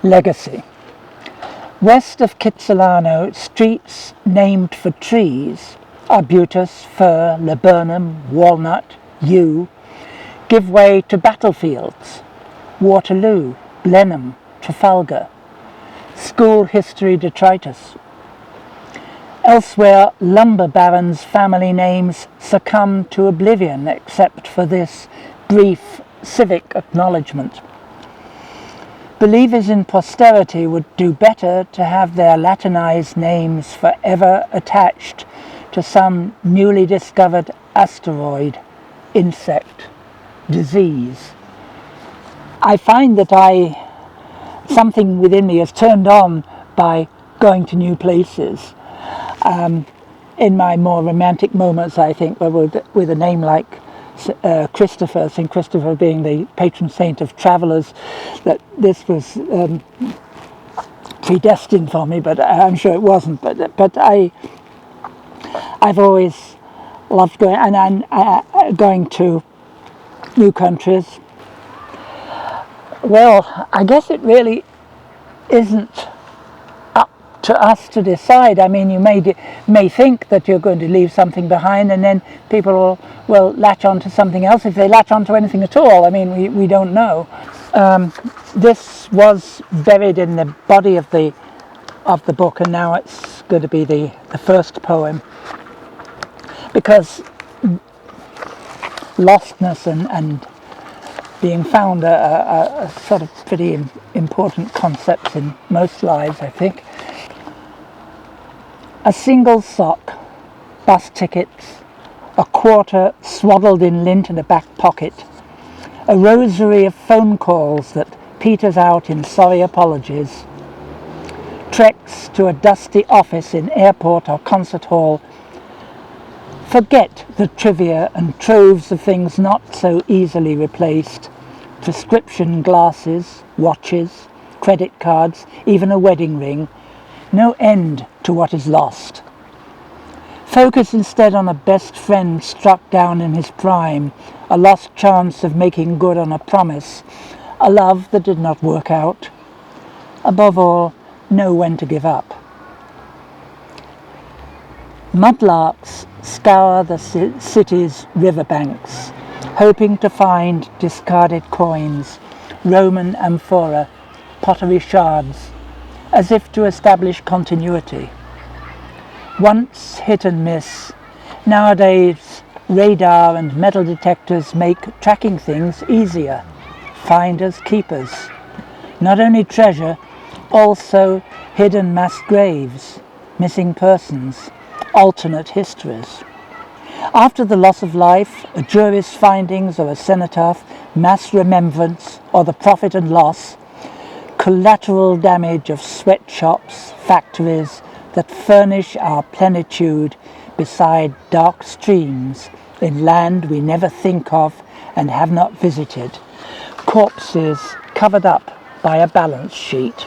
Legacy. West of Kitsilano, streets named for trees, arbutus, fir, laburnum, walnut, yew, give way to battlefields, Waterloo, Blenheim, Trafalgar, school history detritus. Elsewhere, lumber barons' family names succumb to oblivion except for this brief civic acknowledgement. Believers in posterity would do better to have their Latinized names forever attached to some newly discovered asteroid, insect, disease. I find that something within me is turned on by going to new places. In my more romantic moments, I think, with a name like Christopher, St. Christopher being the patron saint of travellers, that this was predestined for me, but I'm sure it wasn't. But I've always loved going to new countries. Well, I guess it really isn't up to us to decide. I mean, you may think that you're going to leave something behind, and then people will latch on to something else, if they latch on to anything at all. I mean, we don't know. This was buried in the body of the book, and now it's going to be the first poem, because lostness and being found are sort of pretty important concepts in most lives, I think. A single sock, bus tickets, a quarter swaddled in lint in a back pocket, a rosary of phone calls that peters out in sorry apologies, treks to a dusty office in airport or concert hall. Forget the trivia and troves of things not so easily replaced. Prescription glasses, watches, credit cards, even a wedding ring. No end to what is lost. Focus instead on a best friend struck down in his prime, a lost chance of making good on a promise, a love that did not work out. Above all, know when to give up. Mudlarks scour the city's riverbanks, hoping to find discarded coins, Roman amphora, pottery shards, as if to establish continuity. Once hit and miss, nowadays radar and metal detectors make tracking things easier. Finders keepers. Not only treasure, also hidden mass graves, missing persons, alternate histories. After the loss of life, a jury's findings or a cenotaph, mass remembrance or the profit and loss, collateral damage of sweatshops, factories that furnish our plenitude beside dark streams in land we never think of and have not visited, corpses covered up by a balance sheet.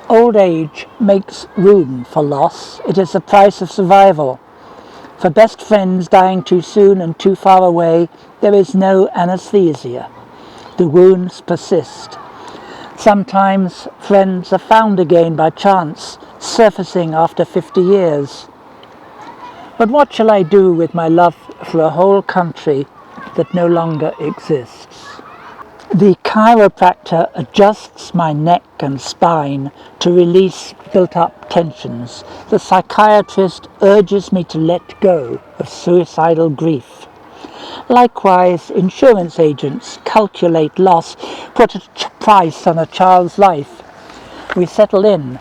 Old age makes room for loss. It is the price of survival. For best friends dying too soon and too far away, there is no anesthesia. The wounds persist. Sometimes friends are found again by chance, surfacing after 50 years. But what shall I do with my love for a whole country that no longer exists? The chiropractor adjusts my neck and spine to release built-up tensions. The psychiatrist urges me to let go of suicidal grief. Likewise, insurance agents calculate loss, put a price on a child's life. We settle in,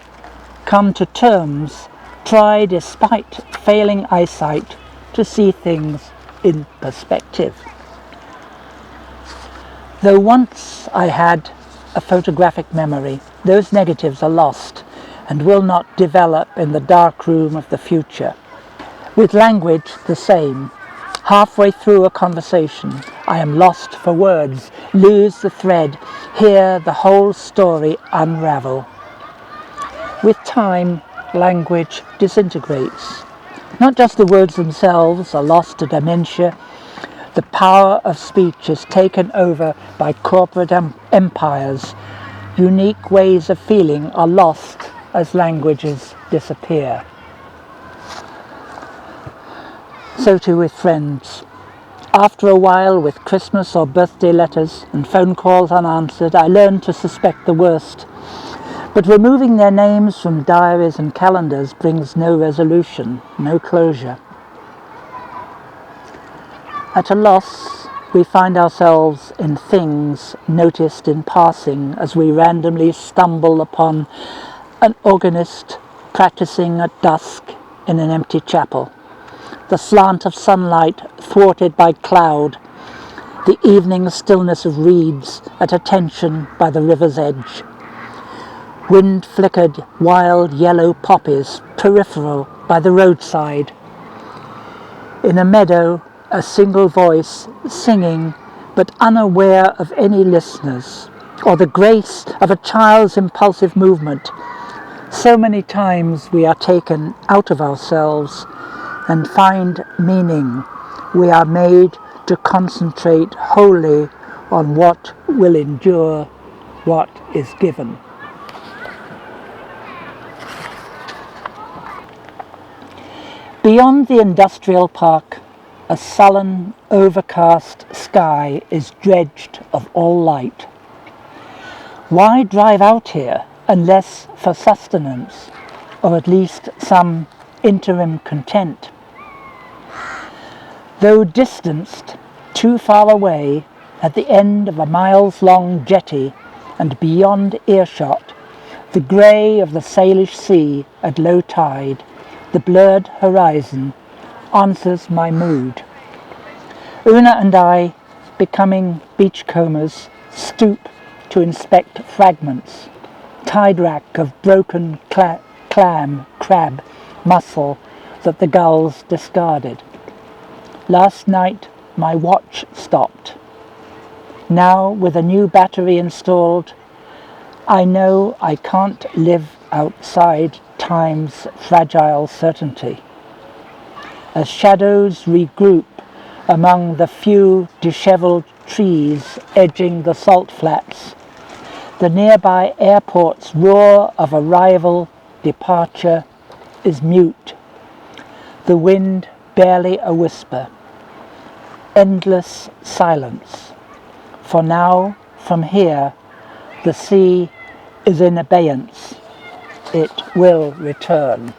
come to terms, try despite failing eyesight to see things in perspective. Though once I had a photographic memory, those negatives are lost and will not develop in the dark room of the future. With language, the same. Halfway through a conversation, I am lost for words, lose the thread, hear the whole story unravel. With time, language disintegrates. Not just the words themselves are lost to dementia. The power of speech is taken over by corporate empires. Unique ways of feeling are lost as languages disappear. So too with friends. After a while, with Christmas or birthday letters and phone calls unanswered, I learned to suspect the worst. But removing their names from diaries and calendars brings no resolution, no closure. At a loss, we find ourselves in things noticed in passing as we randomly stumble upon an organist practicing at dusk in an empty chapel. The slant of sunlight thwarted by cloud, the evening stillness of reeds at attention by the river's edge. Wind-flickered wild yellow poppies peripheral by the roadside. In a meadow, a single voice singing but unaware of any listeners, or the grace of a child's impulsive movement. So many times we are taken out of ourselves and find meaning. We are made to concentrate wholly on what will endure, what is given. Beyond the industrial park, a sullen, overcast sky is dredged of all light. Why drive out here unless for sustenance, or at least some interim content? Though distanced too far away, at the end of a miles-long jetty and beyond earshot, the grey of the Salish Sea at low tide, the blurred horizon, answers my mood. Una and I, becoming beachcombers, stoop to inspect fragments, tide rack of broken clam, crab, mussel that the gulls discarded. Last night my watch stopped. Now, with a new battery installed, I know I can't live outside time's fragile certainty. As shadows regroup among the few dishevelled trees edging the salt flats, the nearby airport's roar of arrival, departure is mute. The wind barely a whisper. Endless silence. For now, from here, the sea is in abeyance. It will return.